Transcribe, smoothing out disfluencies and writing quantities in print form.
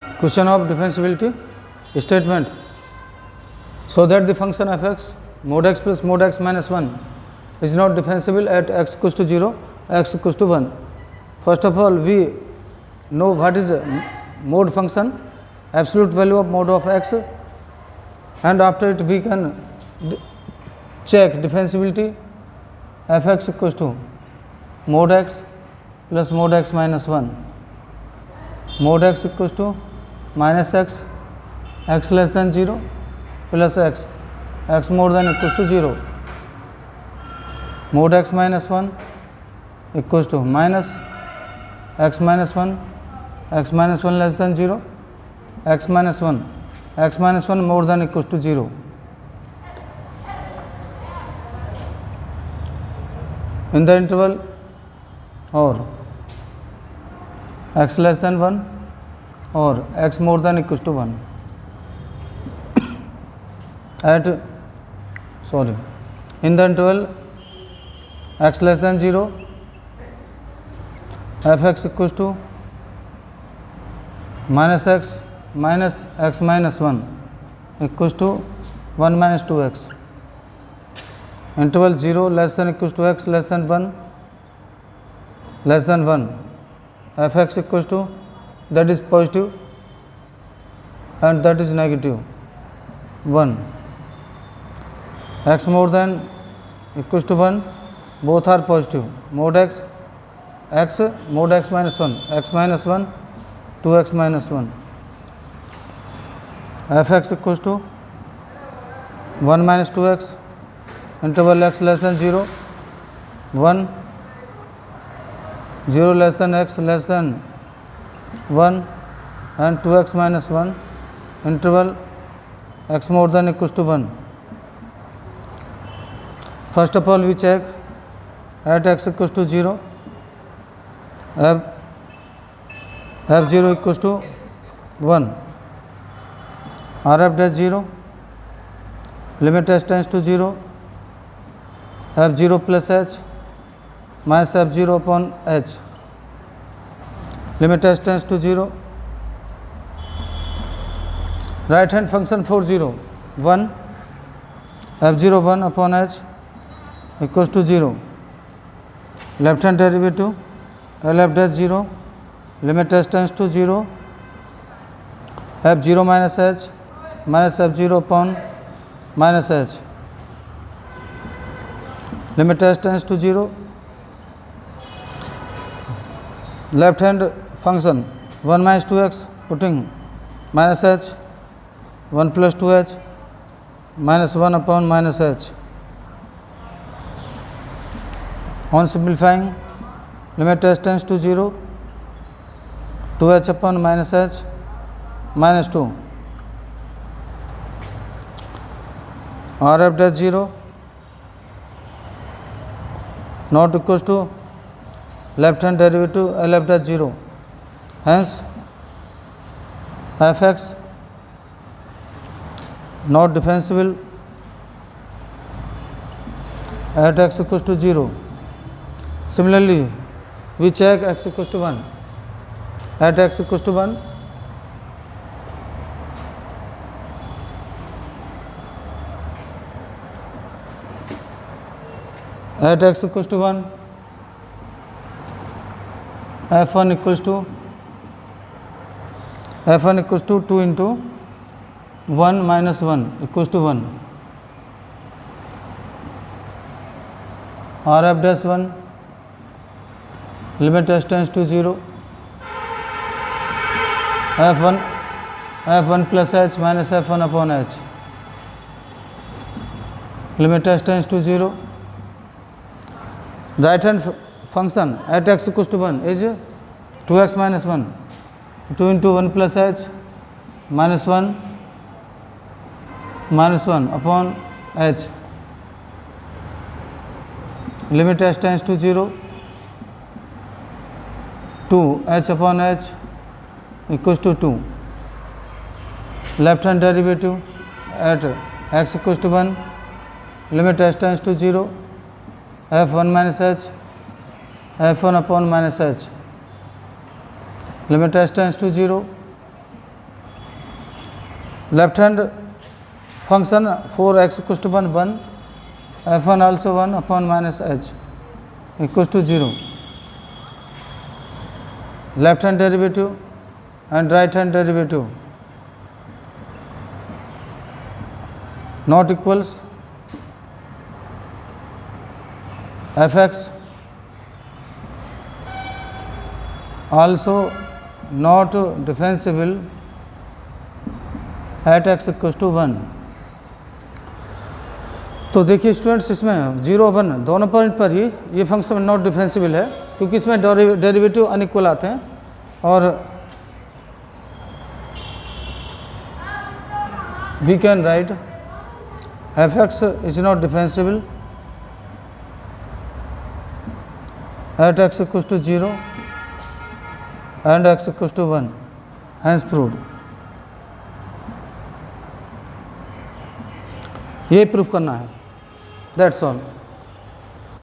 Question of differentiability statement. So that the function f x mod x plus mod x minus 1 is not differentiable at x equals to 0, x equals to 1. First of all, we know what is a mode function, absolute value of mod of x, and after it we can check differentiability. F x equals to mod x plus mod x minus 1, mod x equals to minus x, x less than 0 plus x, x more than equals to 0, mod x minus 1 equals to minus x minus 1, x minus 1 less than 0, x minus 1 more than equals to 0. In the interval or x less than 1 or x more than equals to 1 in the interval x less than 0, f x equals to minus x minus 1 equals to 1 minus 2x. Interval 0 less than equals to x less than 1 f x equals to, that is positive and that is negative 1, x more than equals to 1, both are positive, mod x mod x minus 1, x minus 1 2x minus 1, f x equals to 1 minus 2x, interval x less than 0, 1, 0 less than x less than 1 and 2x minus 1, interval x more than equals to 1. First of all, we check at x equals to 0, f 0 equals to 1, r f dash 0, limit s tends to 0, f 0 plus h minus f 0 upon h, limit s tends to 0. Right hand function for 0, 1, f 0 1 upon h equals to 0. Left hand derivative l f dash 0, limit s tends to 0, f 0 minus h minus f 0 upon minus h, limit s tends to 0. Left hand function 1 minus 2x, putting minus h, 1 plus 2h minus 1 upon minus h. On simplifying, limit s tends to 0, 2h upon minus h minus 2, r f dash 0 not equals to left hand derivative l f dash 0, hence f x not differentiable at x equals to 0. Similarly, we check x equals to 1 at x equals to 1, at x equals to 1, f1 equals to 2 into 1 minus 1 equals to 1, r f dash 1, limit s tends to 0, f1 plus h minus f1 upon h, limit s tends to 0. Right hand function at x equals to 1 is 2x minus 1, 2 into 1 plus h minus 1 upon h, limit s tends to 0, 2 h upon h equals to 2. Left hand derivative at x equals to 1, limit s tends to 0, f1 minus h, f1 upon minus h, limit s tends to 0, left hand function 4x equals to 1 1, f1 also 1 upon minus h equals to 0. Left hand derivative and right hand derivative not equals fx also not differentiable at x equals to 1. तो देखिए students, इसमें 0 1 दोनों point पर ही ये function not डिफरेंशिबल है, क्योंकि इसमें derivative unequal आते हैं और we can write F X is not differentiable at X equals to 0 and X equals to 1, hence proved. ये प्रूफ करना है, दैट्स ऑल।